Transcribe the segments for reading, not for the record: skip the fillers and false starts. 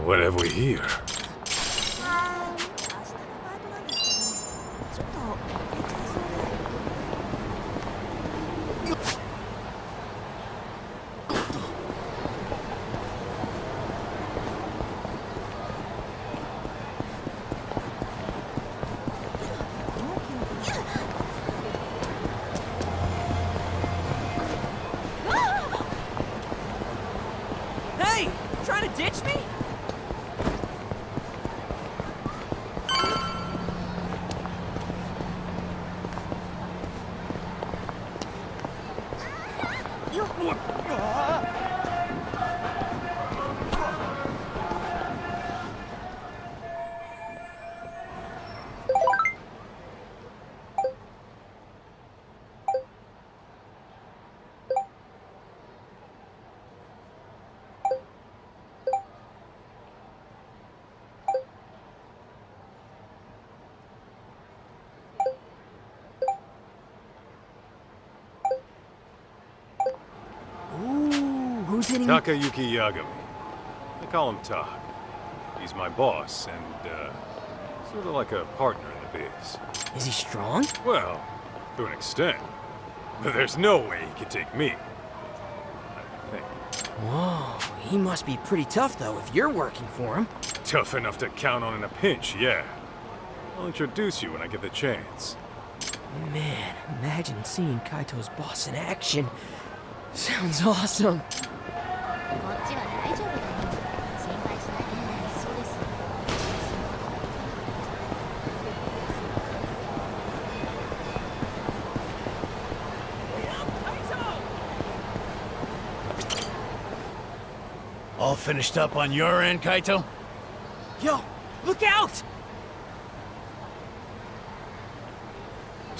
What have we here? Hey! Trying to ditch me? Who's hitting me? Takayuki Yagami. I call him Tak. He's my boss and, sort of like a partner in the biz. Is he strong? Well, to an extent. But there's no way he could take me. I think. Whoa, he must be pretty tough though if you're working for him. Tough enough to count on in a pinch, yeah. I'll introduce you when I get the chance. Man, imagine seeing Kaito's boss in action. Sounds awesome. こっちは大丈夫だよ。心配しないで。そうです。All finished up on your end, Kaito? Yo, look out!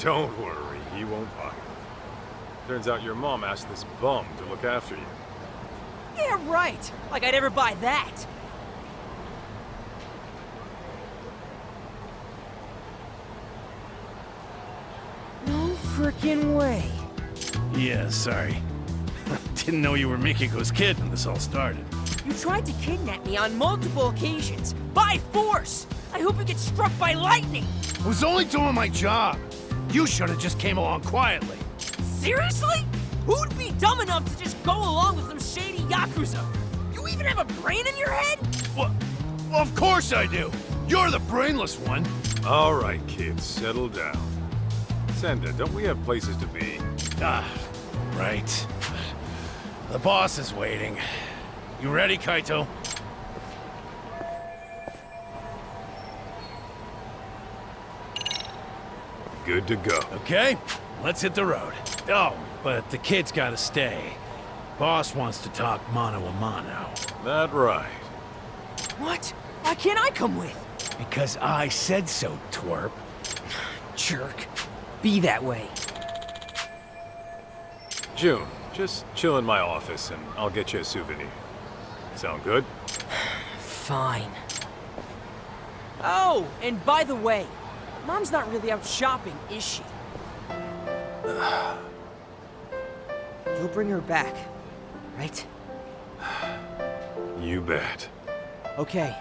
Don't worry, he won't bite. Turns out your mom asked this bum to look after you. Yeah, right. Like I'd ever buy that. No frickin' way. Yeah, sorry. Didn't know you were Mikiko's kid when this all started. You tried to kidnap me on multiple occasions. By force! I hope you get struck by lightning! I was only doing my job. You should have just came along quietly. Seriously? Who'd be dumb enough to just go along with some shady Yakuza? You even have a brain in your head? Well, of course I do. You're the brainless one. All right, kids, settle down. Senda, don't we have places to be? Ah, right. The boss is waiting. You ready, Kaito? Good to go. Okay, let's hit the road. Oh, but the kid's gotta stay. Boss wants to talk mano a mano. That right. What? Why can't I come with? Because I said so, twerp. Jerk. Be that way. June, just chill in my office and I'll get you a souvenir. Sound good? Fine. Oh, and by the way, Mom's not really out shopping, is she? You'll bring her back, right? You bet. Okay.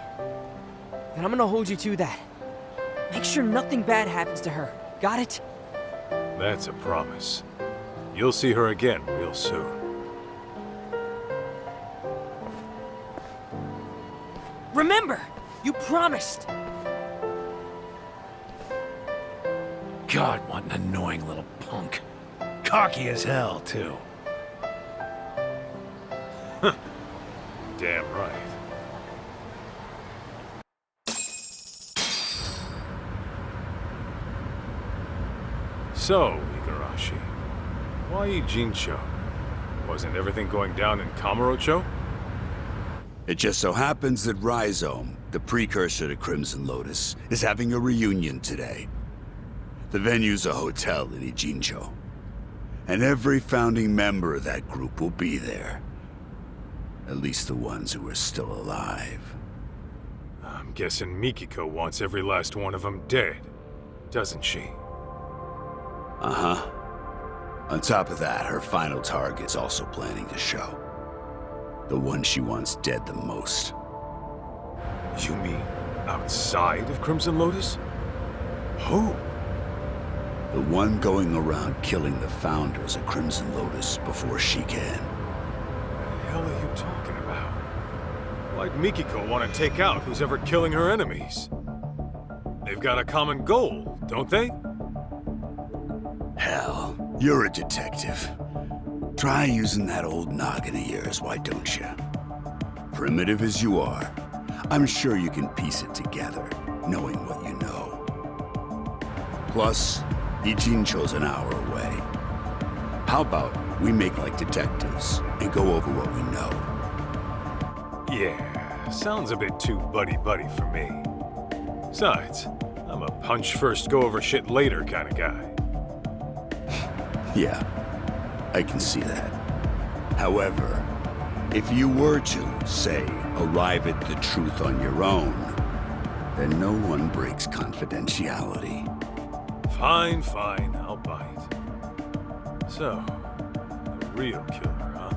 Then I'm gonna hold you to that. Make sure nothing bad happens to her. Got it? That's a promise. You'll see her again real soon. Remember! You promised! God, what an annoying little punk. Cocky as hell, too. Damn right. So, Igarashi, why Ijincho? Wasn't everything going down in Kamurocho? It just so happens that Rhizome, the precursor to Crimson Lotus, is having a reunion today. The venue's a hotel in Ijincho, and every founding member of that group will be there. At least the ones who are still alive. I'm guessing Mikiko wants every last one of them dead, doesn't she? Uh-huh. On top of that, her final target's also planning to show. The one she wants dead the most. You mean outside of Crimson Lotus? Who? The one going around killing the founders of Crimson Lotus before she can. What the hell are you talking about? Why'd Mikiko want to take out who's ever killing her enemies? They've got a common goal, don't they? Hell, you're a detective. Try using that old noggin of yours, why don't you? Primitive as you are, I'm sure you can piece it together, knowing what you know. Plus, Ijincho's an hour away. How about we make like detectives and go over what we know? Yeah, sounds a bit too buddy-buddy for me. Besides, I'm a punch-first, go-over-shit later kind of guy. Yeah, I can see that. However, if you were to, say, arrive at the truth on your own, then no one breaks confidentiality. Fine, fine, I'll bite. So, the real killer, huh?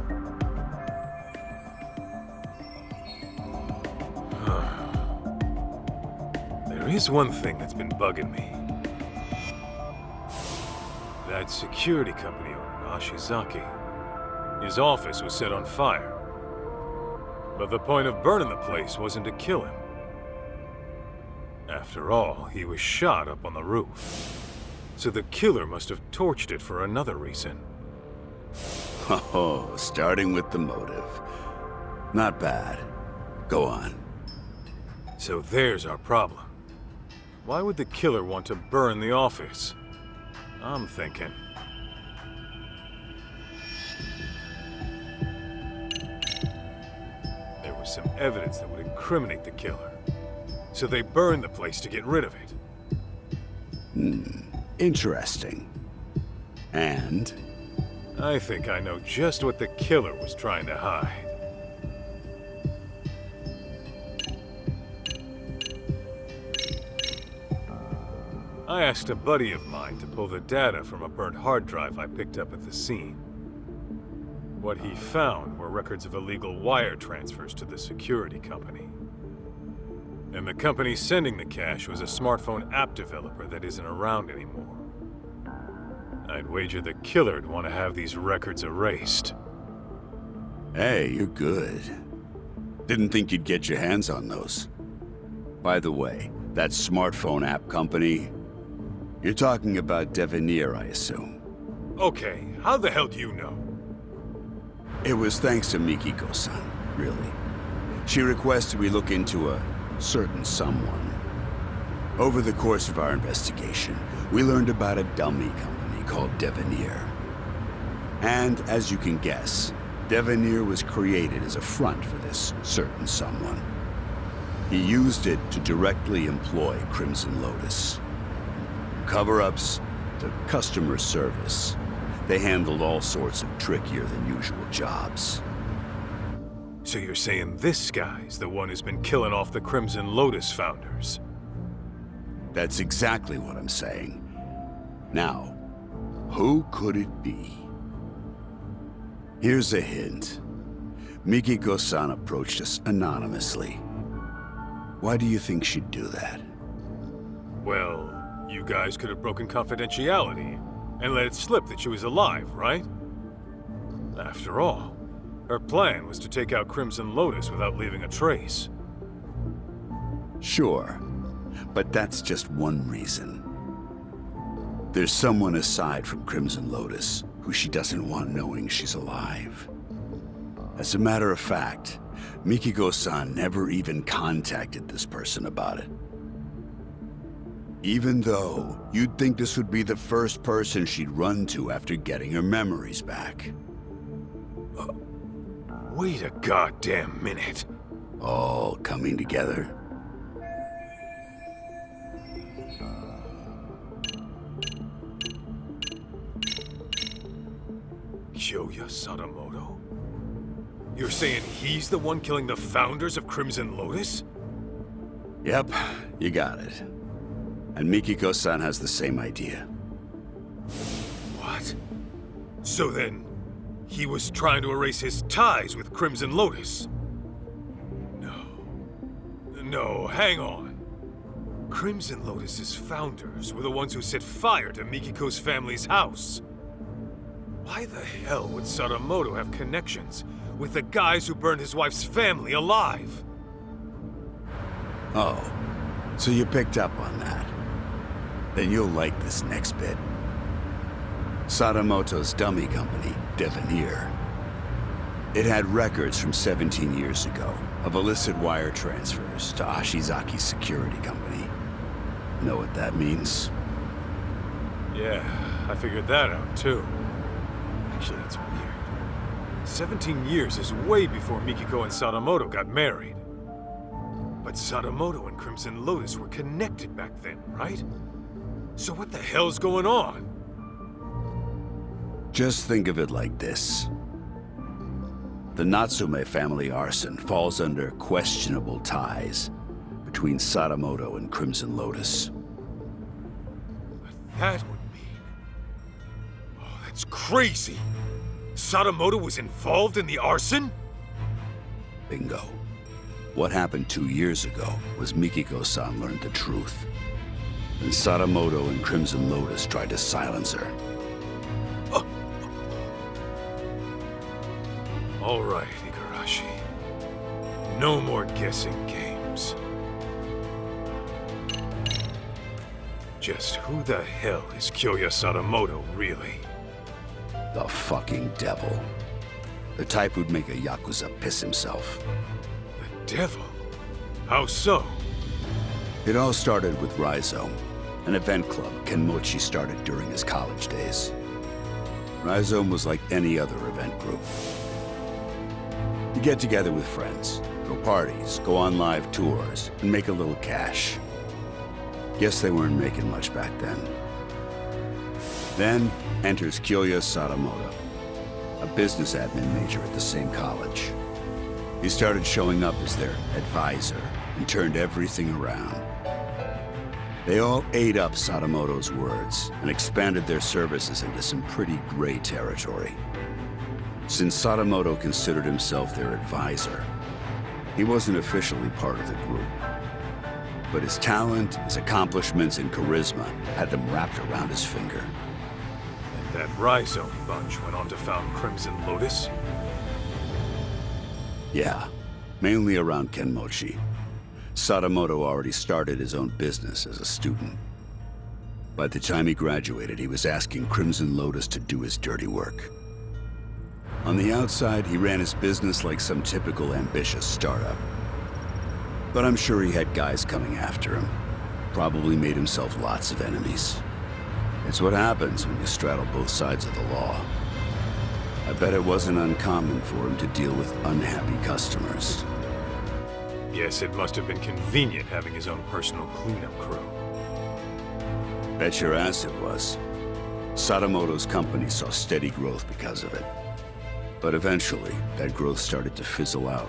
There is one thing that's been bugging me. That security company owner, Ashizaki. His office was set on fire. But the point of burning the place wasn't to kill him. After all, he was shot up on the roof. So the killer must have torched it for another reason. Oh, starting with the motive. Not bad. Go on. So there's our problem. Why would the killer want to burn the office? I'm thinking. There was some evidence that would incriminate the killer. So they burned the place to get rid of it. Interesting. And? I think I know just what the killer was trying to hide. I asked a buddy of mine to pull the data from a burnt hard drive I picked up at the scene. What he found were records of illegal wire transfers to the security company. And the company sending the cash was a smartphone app developer that isn't around anymore. I'd wager the killer'd want to have these records erased. Hey, you're good. Didn't think you'd get your hands on those. By the way, that smartphone app company, you're talking about Devenir, I assume. Okay, how the hell do you know? It was thanks to Mikiko-san, really. She requested we look into a certain someone. Over the course of our investigation, we learned about a dummy company called Devenir. And as you can guess, Devenir was created as a front for this certain someone. He used it to directly employ Crimson Lotus. Cover-ups to customer service. They handled all sorts of trickier than usual jobs. So you're saying this guy's the one who's been killing off the Crimson Lotus founders? That's exactly what I'm saying. Now, who could it be? Here's a hint. Mikiko-san approached us anonymously. Why do you think she'd do that? Well, you guys could have broken confidentiality and let it slip that she was alive, right? After all, her plan was to take out Crimson Lotus without leaving a trace. Sure, but that's just one reason. There's someone aside from Crimson Lotus who she doesn't want knowing she's alive. As a matter of fact, Mikiko-san never even contacted this person about it. Even though you'd think this would be the first person she'd run to after getting her memories back. Wait a goddamn minute. All coming together. Kyoya Sadamoto? You're saying he's the one killing the founders of Crimson Lotus? Yep, you got it. And Mikiko-san has the same idea. What? So then, he was trying to erase his ties with Crimson Lotus? No. No, hang on. Crimson Lotus's founders were the ones who set fire to Mikiko's family's house. Why the hell would Sadamoto have connections with the guys who burned his wife's family alive? Oh, so you picked up on that. Then you'll like this next bit. Sadamoto's dummy company, Devenir. It had records from 17 years ago of illicit wire transfers to Ashizaki's security company. Know what that means? Yeah, I figured that out too. Actually, that's weird. 17 years is way before Mikiko and Sadamoto got married. But Sadamoto and Crimson Lotus were connected back then, right? So what the hell's going on? Just think of it like this. The Natsume family arson falls under questionable ties between Sadamoto and Crimson Lotus. That would mean... Oh, that's crazy! Sadamoto was involved in the arson? Bingo. What happened 2 years ago was Mikiko-san learned the truth. And Sadamoto and Crimson Lotus tried to silence her. All right, Igarashi. No more guessing games. Just who the hell is Kyoya Sadamoto, really? The fucking devil. The type who'd make a Yakuza piss himself. The devil? How so? It all started with Rhizome, an event club Kenmochi started during his college days. Rhizome was like any other event group. You get together with friends, throw parties, go on live tours, and make a little cash. Guess they weren't making much back then. Then enters Kyoya Sadamoto, a business admin major at the same college. He started showing up as their advisor and turned everything around. They all ate up Sadamoto's words and expanded their services into some pretty gray territory. Since Sadamoto considered himself their advisor, he wasn't officially part of the group. But his talent, his accomplishments, and charisma had them wrapped around his finger. And that Rhizome bunch went on to found Crimson Lotus? Yeah, mainly around Kenmochi. Sadamoto already started his own business as a student. By the time he graduated, he was asking Crimson Lotus to do his dirty work. On the outside, he ran his business like some typical ambitious startup. But I'm sure he had guys coming after him. Probably made himself lots of enemies. It's what happens when you straddle both sides of the law. I bet it wasn't uncommon for him to deal with unhappy customers. Yes, it must have been convenient having his own personal cleanup crew. Bet your ass it was. Sadamoto's company saw steady growth because of it. But eventually, that growth started to fizzle out.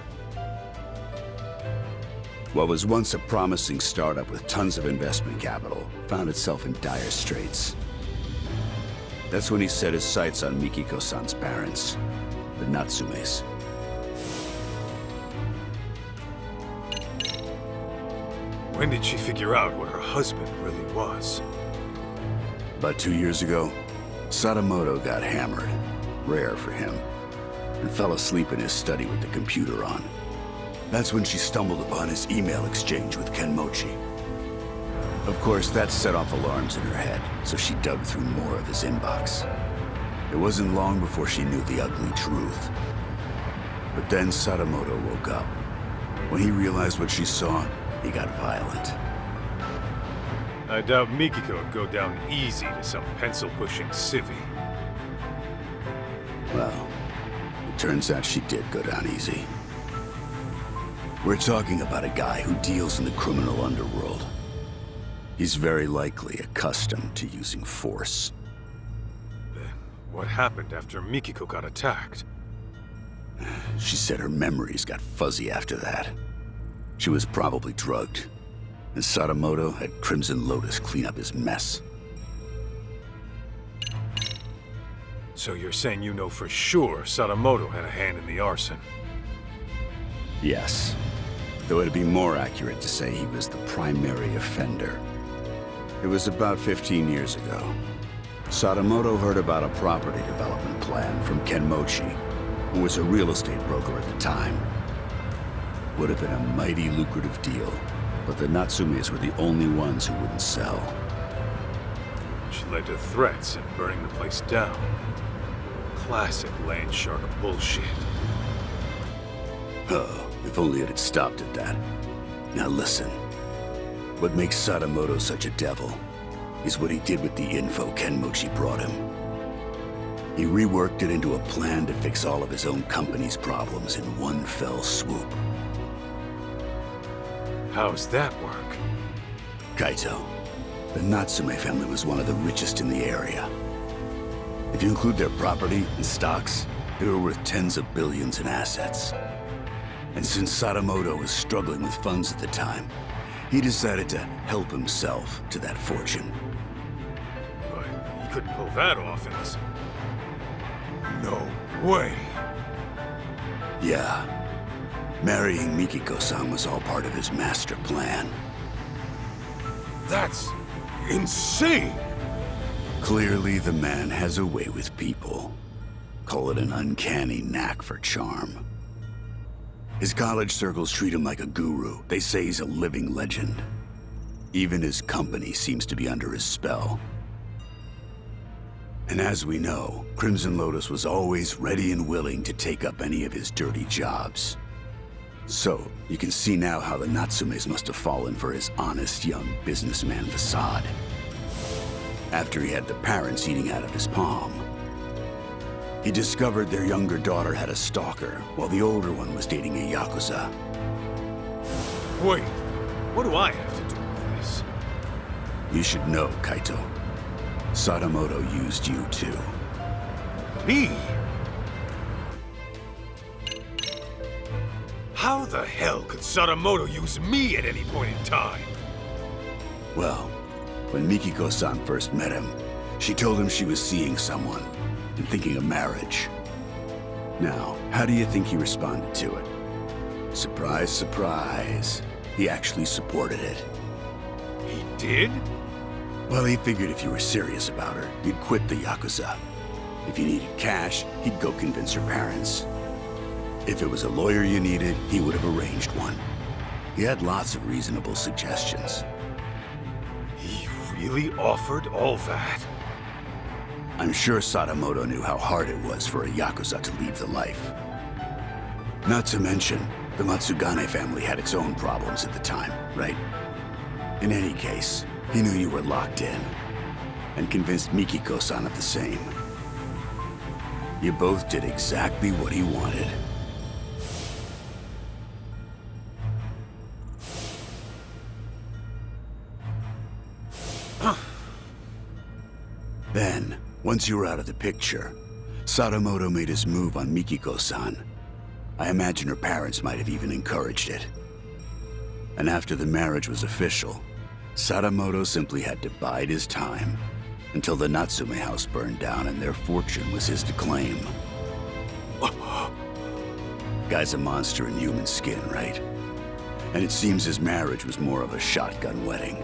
What was once a promising startup with tons of investment capital found itself in dire straits. That's when he set his sights on Mikiko-san's parents, the Natsumes. When did she figure out what her husband really was? About 2 years ago, Sadamoto got hammered, rare for him, and fell asleep in his study with the computer on. That's when she stumbled upon his email exchange with Kenmochi. Of course, that set off alarms in her head, so she dug through more of his inbox. It wasn't long before she knew the ugly truth. But then Sadamoto woke up. When he realized what she saw, he got violent. I doubt Mikiko would go down easy to some pencil-pushing civvy. Well, it turns out she did go down easy. We're talking about a guy who deals in the criminal underworld. He's very likely accustomed to using force. Then what happened after Mikiko got attacked? She said her memories got fuzzy after that. She was probably drugged, and Sadamoto had Crimson Lotus clean up his mess. So you're saying you know for sure Sadamoto had a hand in the arson? Yes. though it'd be more accurate to say he was the primary offender. It was about 15 years ago. Sadamoto heard about a property development plan from Kenmochi, who was a real estate broker at the time. Would have been a mighty lucrative deal, but the Natsumes were the only ones who wouldn't sell. Which led to threats and burning the place down. Classic land shark bullshit. Oh, if only it had stopped at that. Now listen. What makes Sadamoto such a devil is what he did with the info Kenmochi brought him. He reworked it into a plan to fix all of his own company's problems in one fell swoop. How's that work? Kaito, the Natsume family was one of the richest in the area. If you include their property and stocks, they were worth tens of billions in assets. And since Sadamoto was struggling with funds at the time, he decided to help himself to that fortune. But he couldn't pull that off in this... No way! Yeah. Marrying Mikiko-san was all part of his master plan. That's... insane! Clearly, the man has a way with people. Call it an uncanny knack for charm. His college circles treat him like a guru. They say he's a living legend. Even his company seems to be under his spell. And as we know, Crimson Lotus was always ready and willing to take up any of his dirty jobs. So, you can see now how the Natsumes must have fallen for his honest young businessman facade. After he had the parents eating out of his palm. He discovered their younger daughter had a stalker, while the older one was dating a Yakuza. Wait, what do I have to do with this? You should know, Kaito. Sadamoto used you too. Me? How the hell could Sadamoto use me at any point in time? Well, when Mikiko-san first met him, she told him she was seeing someone and thinking of marriage. Now, how do you think he responded to it? Surprise, surprise. He actually supported it. He did? Well, he figured if you were serious about her, you'd quit the Yakuza. If you needed cash, he'd go convince her parents. If it was a lawyer you needed, he would have arranged one. He had lots of reasonable suggestions. He really offered all that? I'm sure Sadamoto knew how hard it was for a Yakuza to leave the life. Not to mention, the Matsugane family had its own problems at the time, right? In any case, he knew you were locked in, and convinced Mikiko-san of the same. You both did exactly what he wanted. Then, once you were out of the picture, Sadamoto made his move on Mikiko-san. I imagine her parents might have even encouraged it. And after the marriage was official, Sadamoto simply had to bide his time until the Natsume house burned down and their fortune was his to claim. Guy's a monster in human skin, right? And it seems his marriage was more of a shotgun wedding.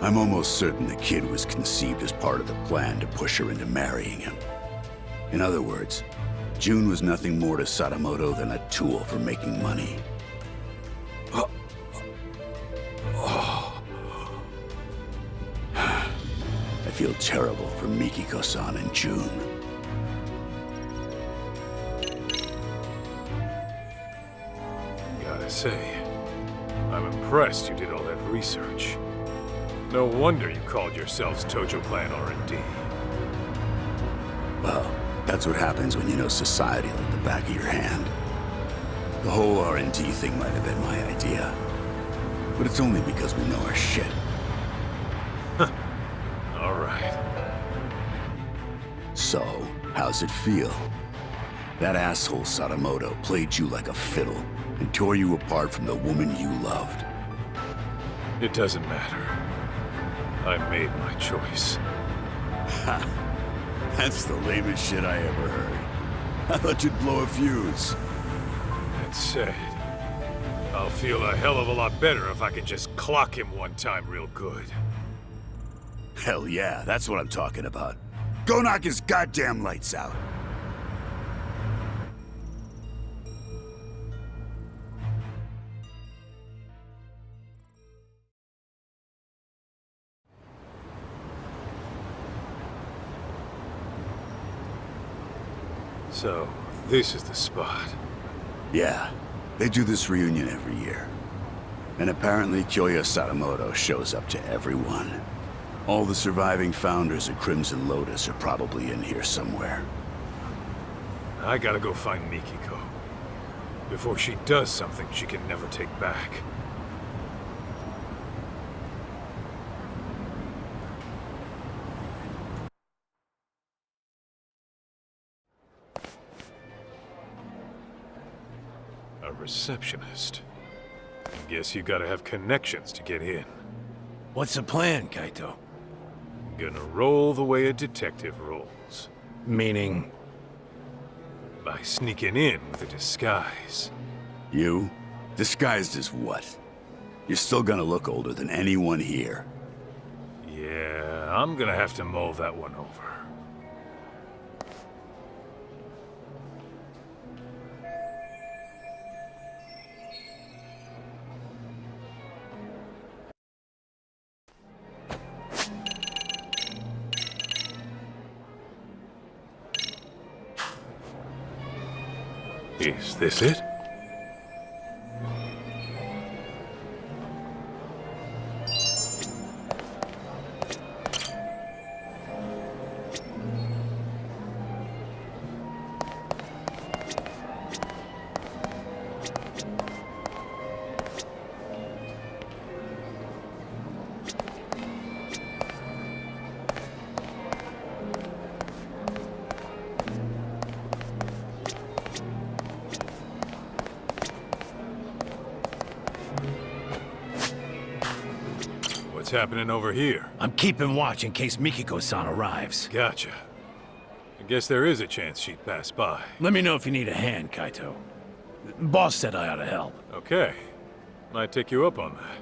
I'm almost certain the kid was conceived as part of the plan to push her into marrying him. In other words, June was nothing more to Sadamoto than a tool for making money. I feel terrible for Mikiko-san and June. Gotta say, I'm impressed you did all that research. No wonder you called yourselves Tojo Clan R&D. Well, that's what happens when you know society like the back of your hand. The whole R&D thing might have been my idea. But it's only because we know our shit. All right. So, how's it feel? That asshole Sadamoto played you like a fiddle and tore you apart from the woman you loved. It doesn't matter. I made my choice. Ha! That's the lamest shit I ever heard. I thought you'd blow a fuse. That said, I'll feel a hell of a lot better if I can just clock him one time real good. Hell yeah, that's what I'm talking about. Go knock his goddamn lights out. So, this is the spot. Yeah, they do this reunion every year. And apparently Kyoya Sadamoto shows up to everyone. All the surviving founders of Crimson Lotus are probably in here somewhere. I gotta go find Mikiko. Before she does something she can never take back. A receptionist. I guess you gotta have connections to get in. What's the plan, Kaito? Gonna roll the way a detective rolls. Meaning... By sneaking in with a disguise. You? Disguised as what? You're still gonna look older than anyone here. Yeah, I'm gonna have to mull that one over. Is this it? What's happening over here? I'm keeping watch in case Mikiko-san arrives. Gotcha. I guess there is a chance she'd pass by. Let me know if you need a hand, Kaito. Boss said I ought to help. Okay. Might take you up on that.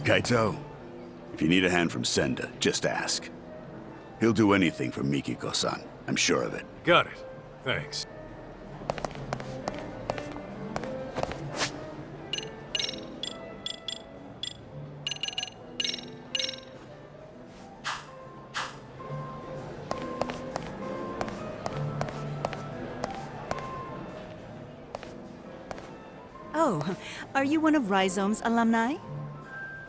Kaito, if you need a hand from Senda, just ask. He'll do anything for Mikiko-san, I'm sure of it. Got it. Thanks. Oh, are you one of Rhizome's alumni?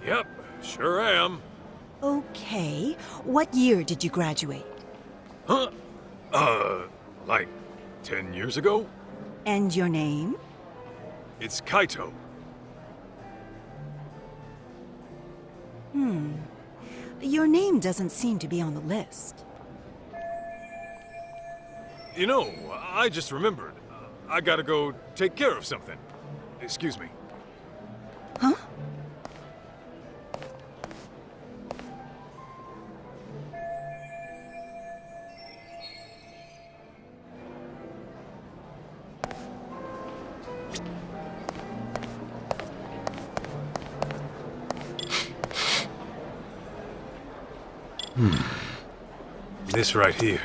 Yep, sure am. Okay. What year did you graduate? Huh? Like 10 years ago? And your name? It's Kaito. Your name doesn't seem to be on the list. You know, I just remembered. I gotta go take care of something. Excuse me. Huh? This right here.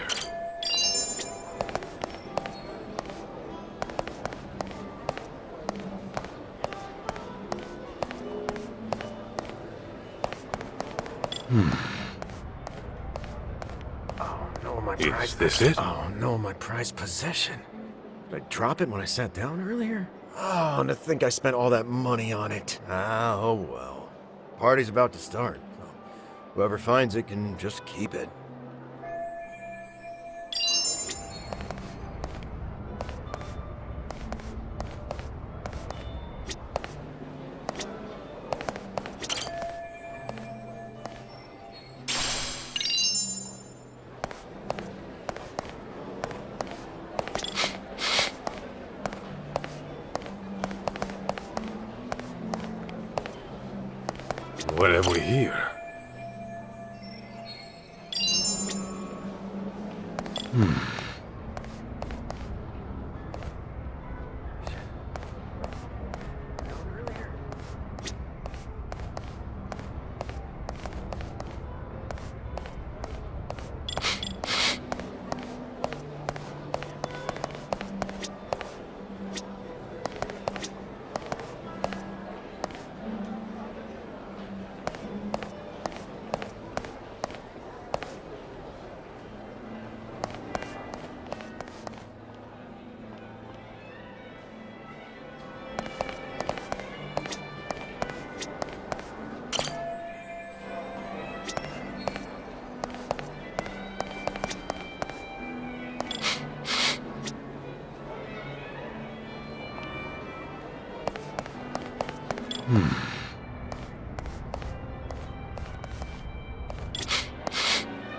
Oh no, my Is prized this it? Oh no, my prized possession. Did I drop it when I sat down earlier? Oh, and to think I spent all that money on it. Ah, oh well. Party's about to start. So whoever finds it can just keep it. What have we here?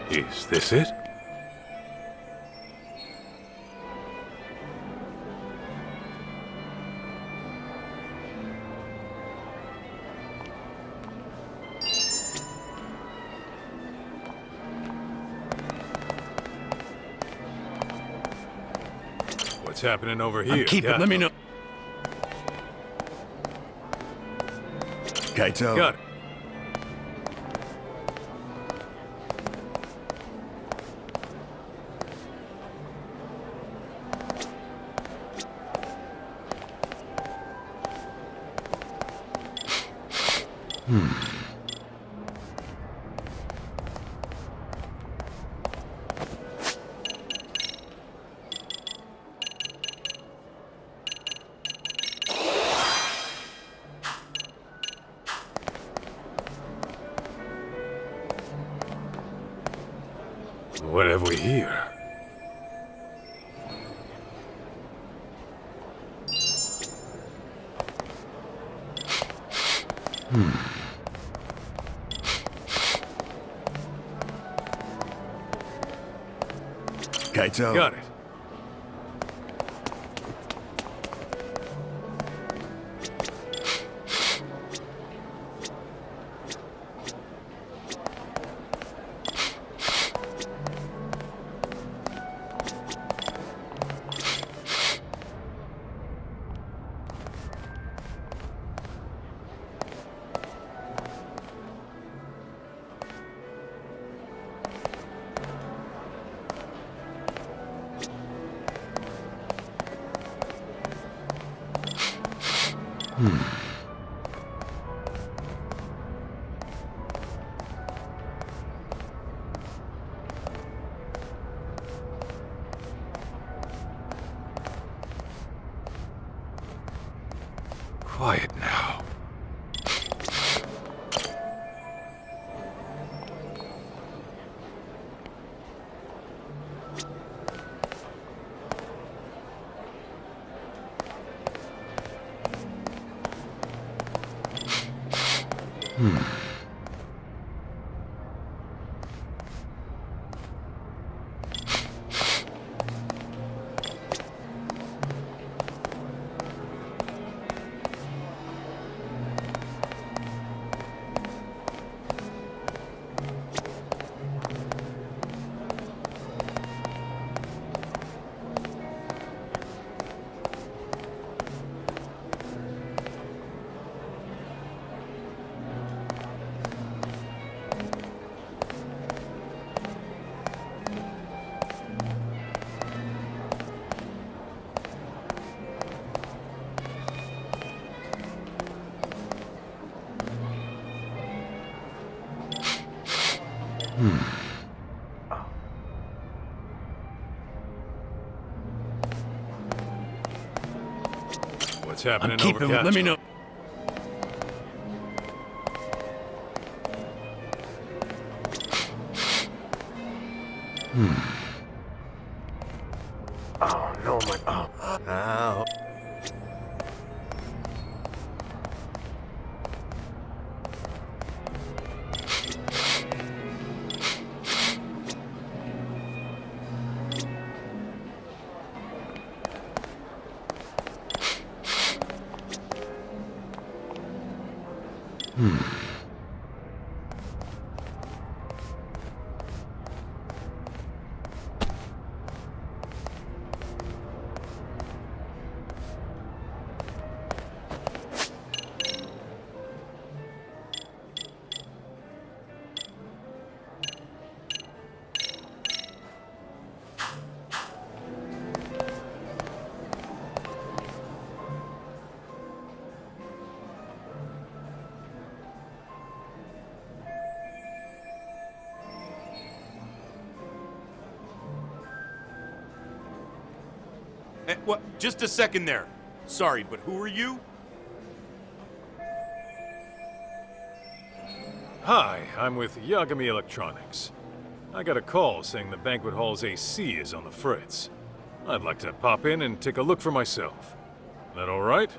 Is this it? What's happening over here? Keep it. Let me know. Kaito. Got it. What have we here? Kaito. Got it. Quiet now. What's happening Keep over it. Capture? Let me know. Oh, no, my... Oh. Ow. What? Just a second there. Sorry, but who are you? Hi, I'm with Yagami Electronics. I got a call saying the banquet hall's AC is on the fritz. I'd like to pop in and take a look for myself. That all right?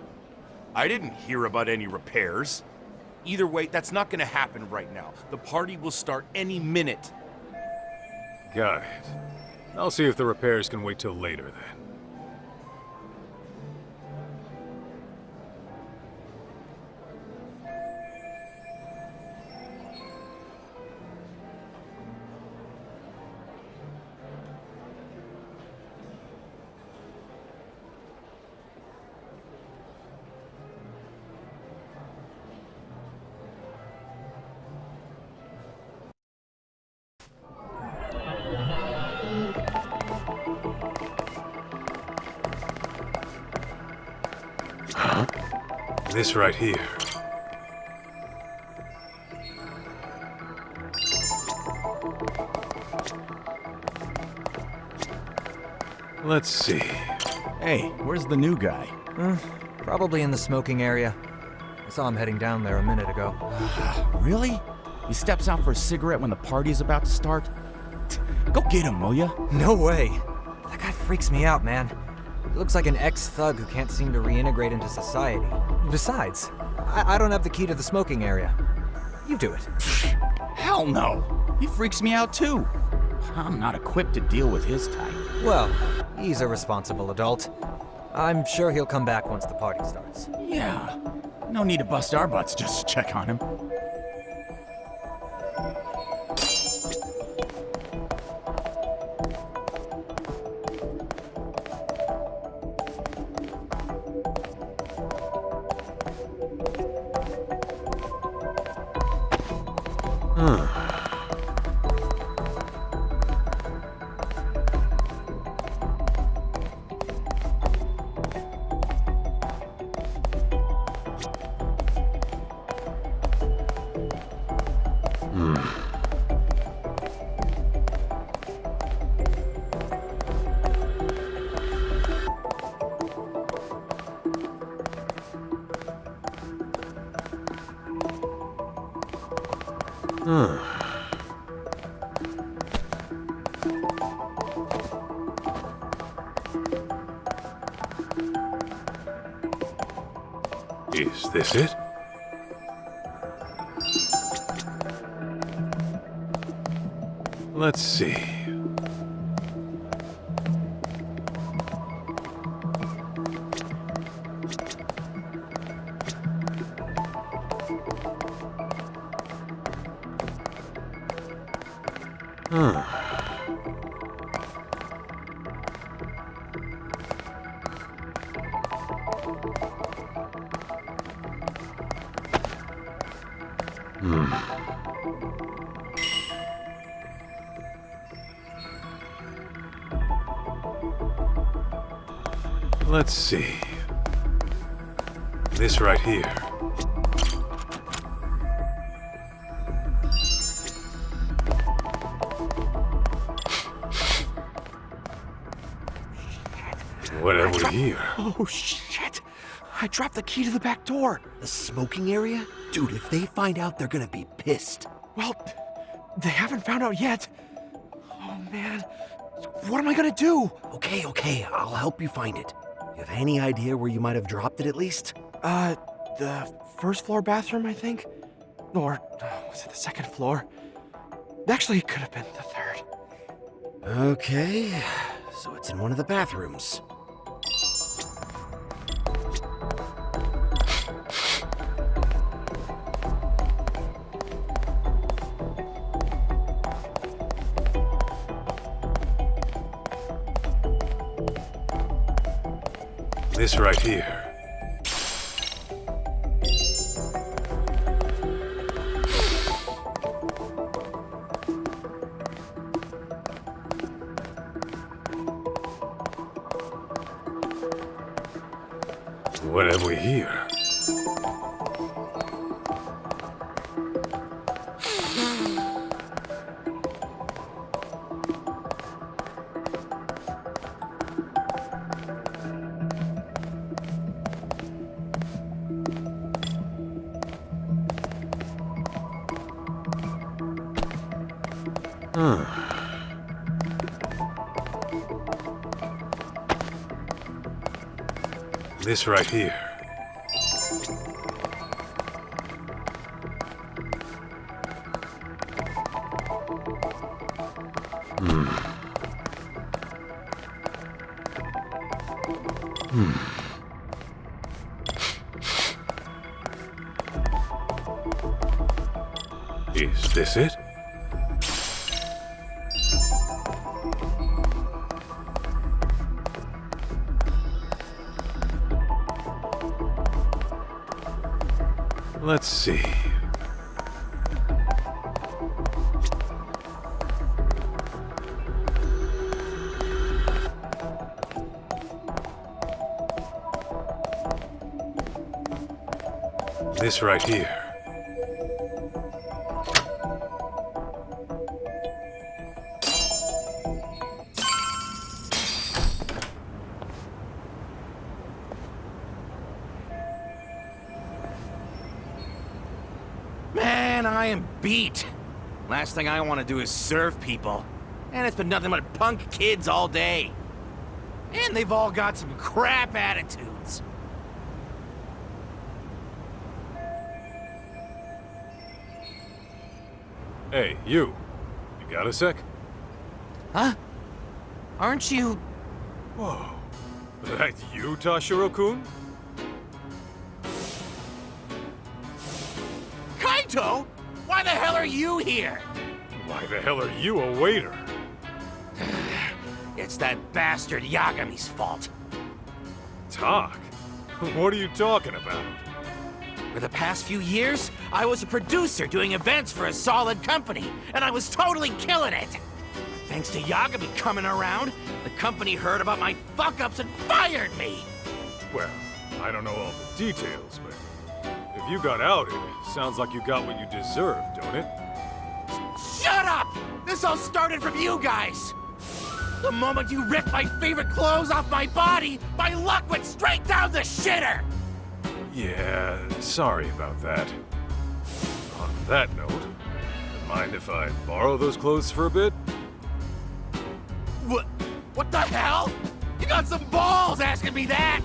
I didn't hear about any repairs. Either way, that's not gonna happen right now. The party will start any minute. Got it. I'll see if the repairs can wait till later then. This right here. Let's see. Hey, where's the new guy? Probably in the smoking area. I saw him heading down there a minute ago. Really? He steps out for a cigarette when the party's about to start? Go get him, will ya? No way. That guy freaks me out, man. He looks like an ex-thug who can't seem to reintegrate into society. Besides, I don't have the key to the smoking area. You do it. Hell no! He freaks me out too. I'm not equipped to deal with his type. Well, he's a responsible adult. I'm sure he'll come back once the party starts. Yeah. No need to bust our butts just to check on him. Is this it? Let's see. Let's see. This right here. What have we here? Oh, shit! I dropped the key to the back door. The smoking area? Dude, if they find out, they're gonna be pissed. Well, they haven't found out yet. Oh, man. What am I gonna do? Okay, I'll help you find it. You have any idea where you might have dropped it at least? The first floor bathroom, I think? Or was it the second floor? Actually, it could have been the third. Okay, so it's in one of the bathrooms. This right here. What have we here? This right here. Is this it? Let's see. This right here. Man, I am beat. Last thing I want to do is serve people. And it's been nothing but punk kids all day. And they've all got some crap attitudes. Hey, you. You got a sec? Huh? Aren't you... Whoa. That you, Tashiro-kun? Kaito? Why the hell are you here? Why the hell are you a waiter? It's that bastard Yagami's fault. Talk? What are you talking about? For the past few years, I was a producer doing events for a solid company, and I was totally killing it. But thanks to Yagami coming around, the company heard about my fuck-ups and fired me. Well, I don't know all the details, but if you got outed, sounds like you got what you deserved, don't it? Shut up! This all started from you guys! The moment you ripped my favorite clothes off my body, my luck went straight down the shitter! Yeah, sorry about that. On that note, mind if I borrow those clothes for a bit? What the hell? You got some balls asking me that!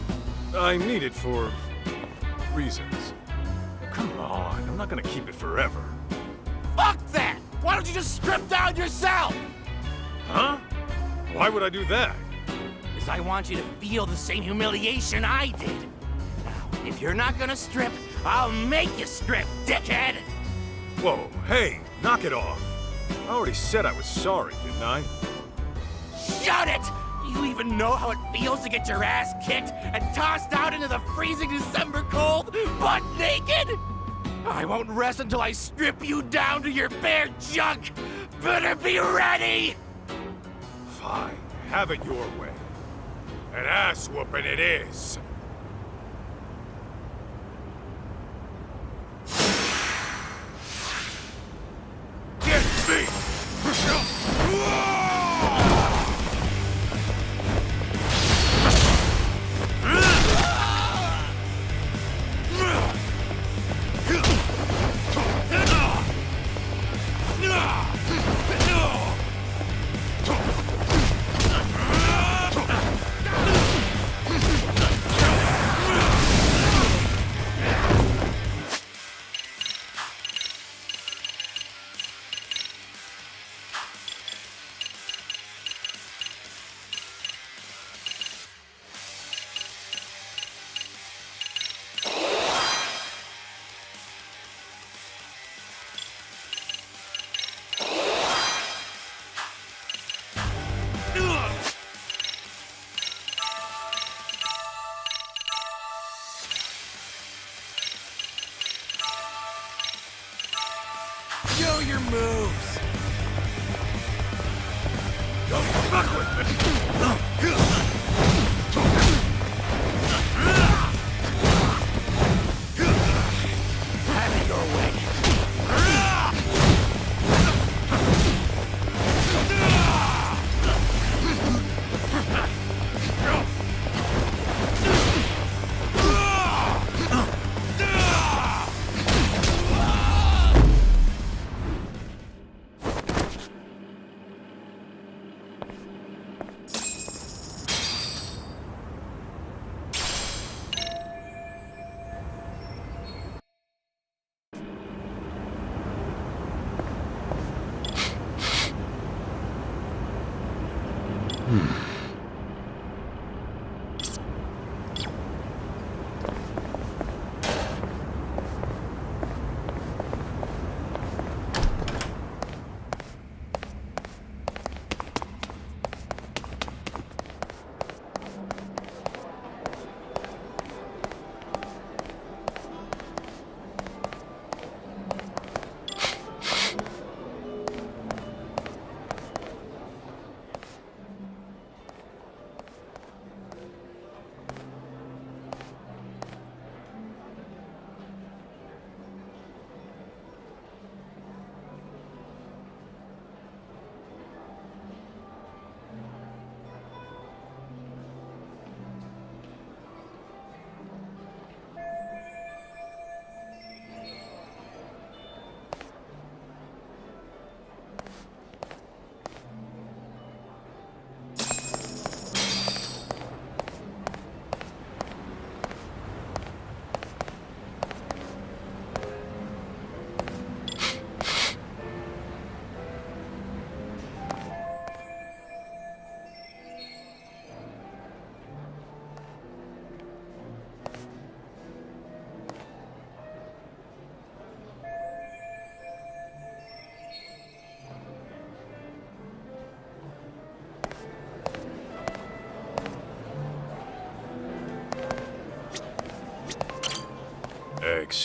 I need it for... reasons. Come on, I'm not gonna keep it forever. Fuck that! Why don't you just strip down yourself? Huh? Why would I do that? Because I want you to feel the same humiliation I did. Now, if you're not gonna strip, I'll make you strip, dickhead! Whoa, hey, knock it off. I already said I was sorry, didn't I? Shut it! Do you even know how it feels to get your ass kicked and tossed out into the freezing December cold, butt naked? I won't rest until I strip you down to your bare junk! Better be ready! Fine, have it your way. An ass whooping it is. Get me! Show your moves! Don't fuck with me! Have it your way.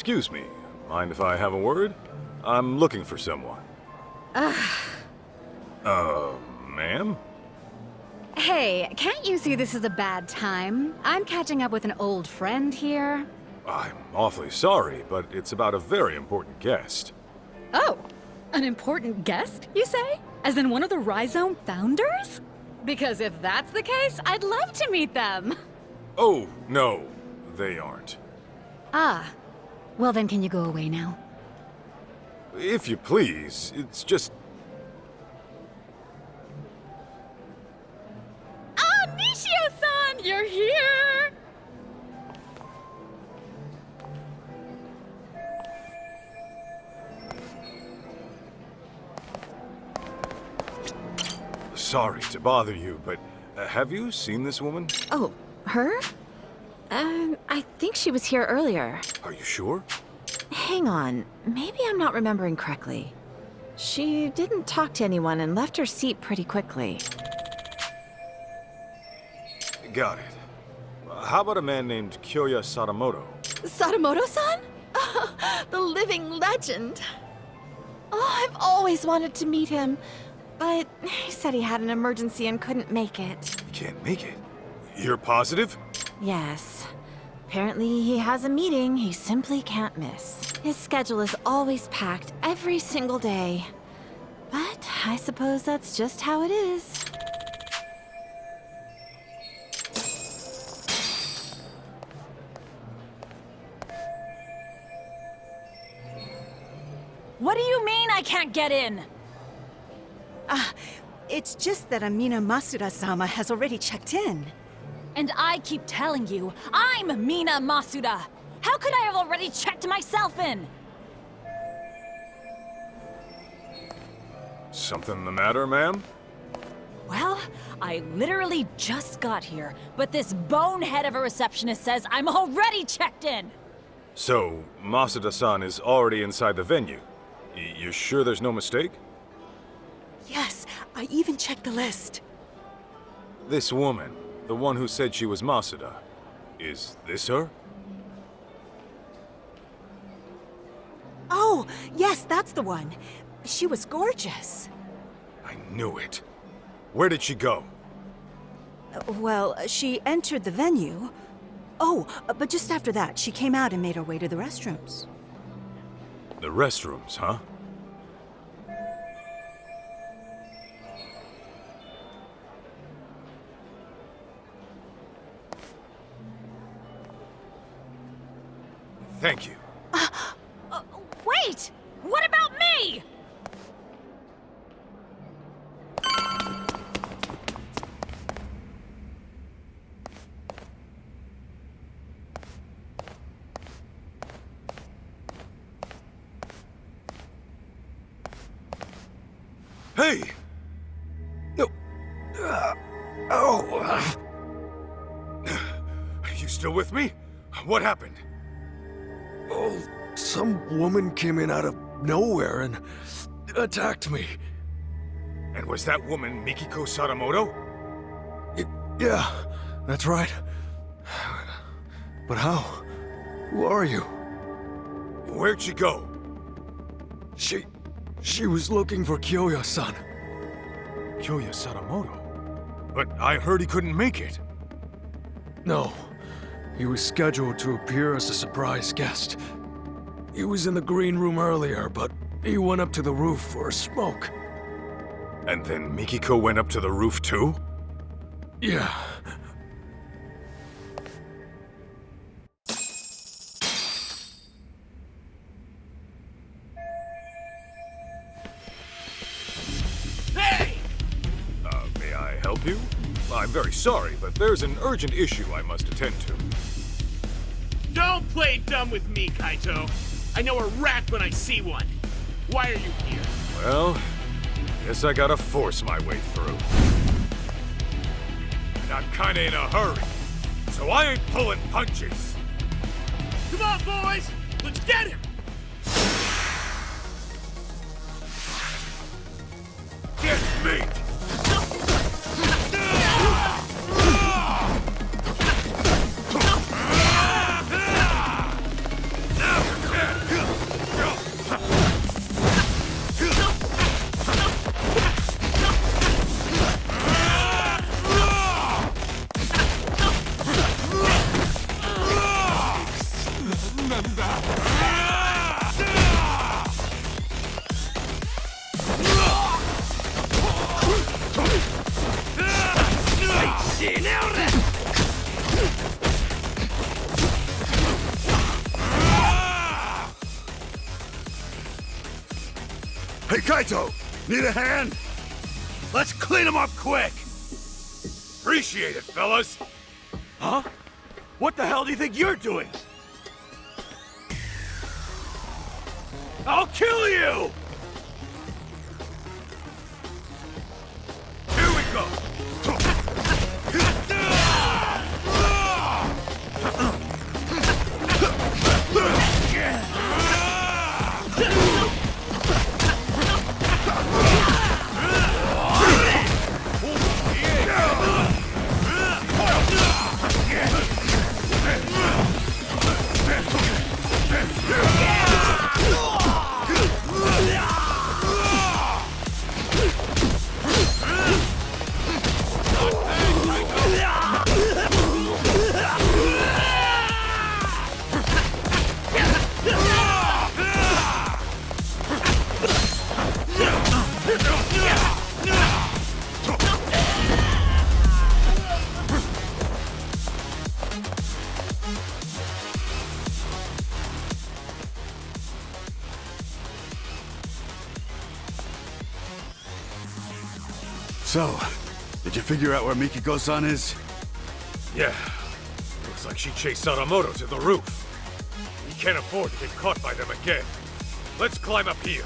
Excuse me, mind if I have a word? I'm looking for someone. Ma'am? Hey, can't you see this is a bad time? I'm catching up with an old friend here. I'm awfully sorry, but it's about a very important guest. Oh, an important guest, you say? As in one of the Rhizome founders? Because if that's the case, I'd love to meet them. Oh, no, they aren't. Ah, well then can you go away now? If you please, it's just... Ah, Nishio-san, you're here! Sorry to bother you, but have you seen this woman? Oh, her? I think she was here earlier. Are you sure? Hang on, maybe I'm not remembering correctly. She didn't talk to anyone and left her seat pretty quickly. Got it. How about a man named Kyoya Sadamoto? Sadamoto-san? The living legend. Oh, I've always wanted to meet him, but he said he had an emergency and couldn't make it. You can't make it. You're positive? Yes. Apparently he has a meeting he simply can't miss. His schedule is always packed every single day. But I suppose that's just how it is. What do you mean I can't get in? It's just that Amina Masuda-sama has already checked in. And I keep telling you, I'm Mina Masuda! How could I have already checked myself in? Something the matter, ma'am? Well, I literally just got here, but this bonehead of a receptionist says I'm already checked in! So, Masuda-san is already inside the venue. You sure there's no mistake? Yes, I even checked the list. This woman, the one who said she was Masuda, is this her? Oh, yes, that's the one. She was gorgeous. I knew it. Where did she go? Well, she entered the venue. Oh, but just after that, she came out and made her way to the restrooms. The restrooms, huh? Thank you. Wait! What about me? Hey! No. Oh. You still with me? What happened? Oh, some woman came in out of nowhere and attacked me. And was that woman Mikiko Sadamoto? Yeah, that's right. But how? Who are you? Where'd she go? She was looking for Kyoya-san. Kyoya Sadamoto? But I heard he couldn't make it. No. He was scheduled to appear as a surprise guest. He was in the green room earlier, but he went up to the roof for a smoke. And then Mikiko went up to the roof too? Yeah. Hey! May I help you? I'm very sorry, but there's an urgent issue I must attend to. Don't play dumb with me, Kaito. I know a rat when I see one. Why are you here? Well, guess I gotta force my way through. And I'm kinda in a hurry, so I ain't pulling punches. Come on, boys! Let's get him! Get me! Hey, Kaito! Need a hand? Let's clean them up quick! Appreciate it, fellas. Huh? What the hell do you think you're doing? I'll kill you! Here we go. So, did you figure out where Mikiko-san is? Yeah. Looks like she chased Sadamoto to the roof. We can't afford to get caught by them again. Let's climb up here.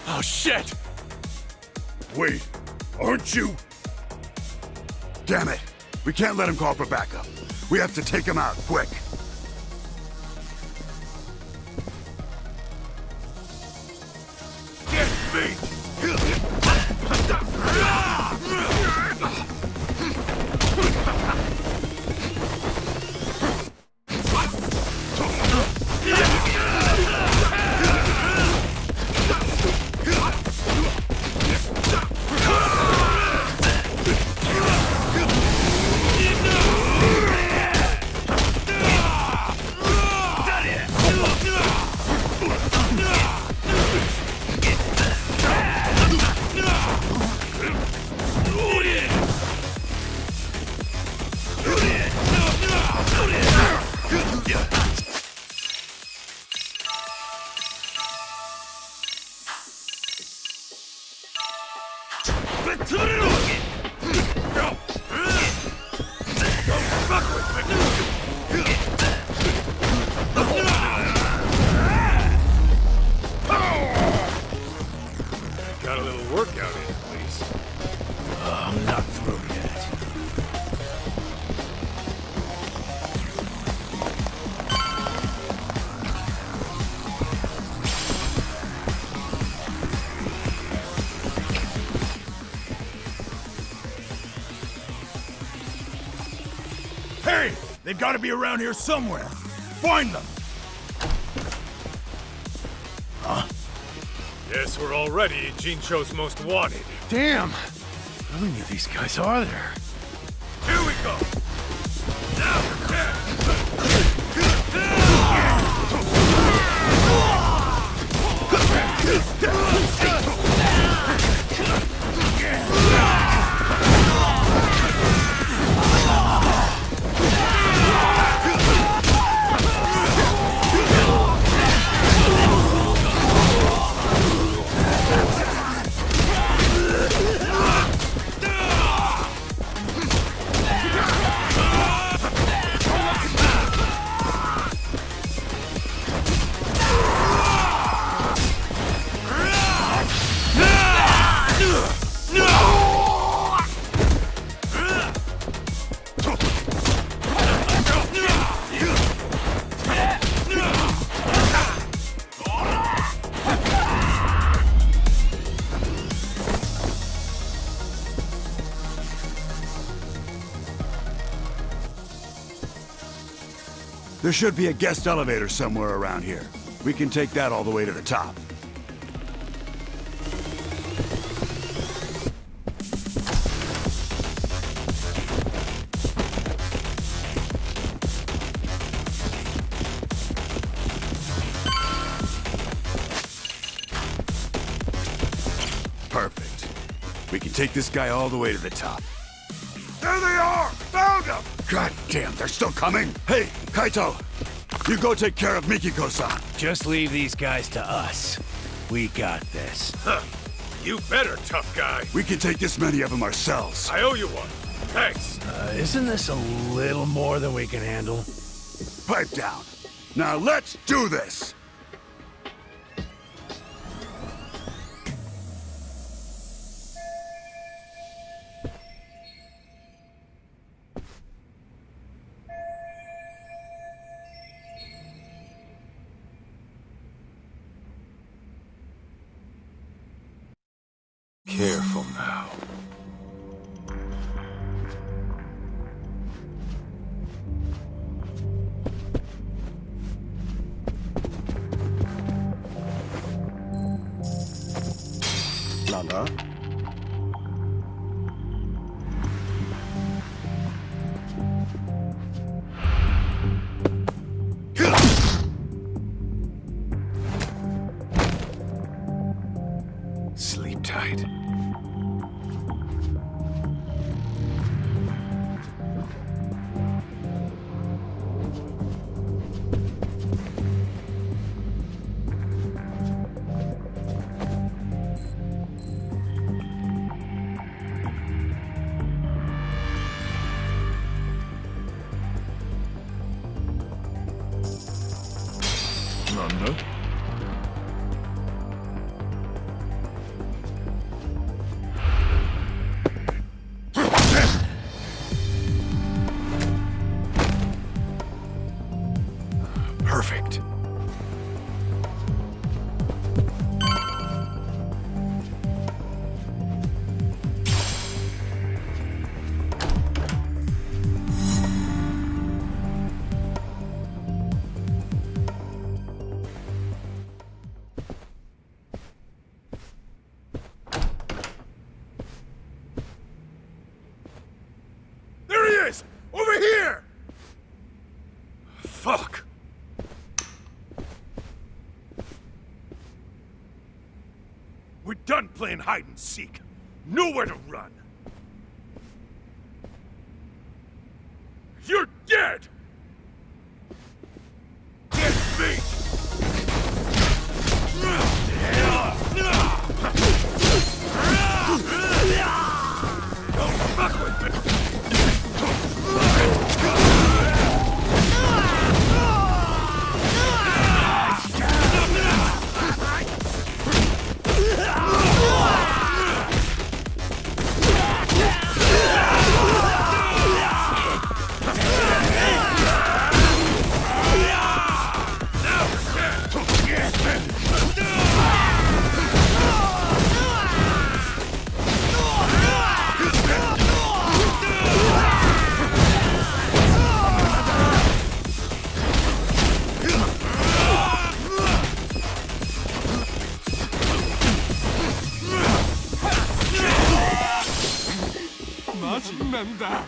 Oh, shit! Wait, aren't you? Damn it! We can't let him call for backup. We have to take him out, quick. Get me! Got a little workout in, please. I'm not through yet. Hey! They've got to be around here somewhere. Find them! Huh? Guess we're already Jincho's most wanted. Damn! How many of these guys are there? Here we go! Now, There should be a guest elevator somewhere around here. We can take that all the way to the top. Perfect. We can take this guy all the way to the top. There they are! Found them! God damn, they're still coming! Hey, Kaito! You go take care of Mikiko-san. Just leave these guys to us. We got this. Huh. You better, tough guy. We can take this many of them ourselves. I owe you one. Thanks. Isn't this a little more than we can handle? Pipe down. Now let's do this! Careful now. Nanda? Sleep tight. Nanda? Perfect. There he is! Over here! Fuck. We're done playing hide and seek. Nowhere to run. You're dead! Get me! Don't fuck with me! Nanda?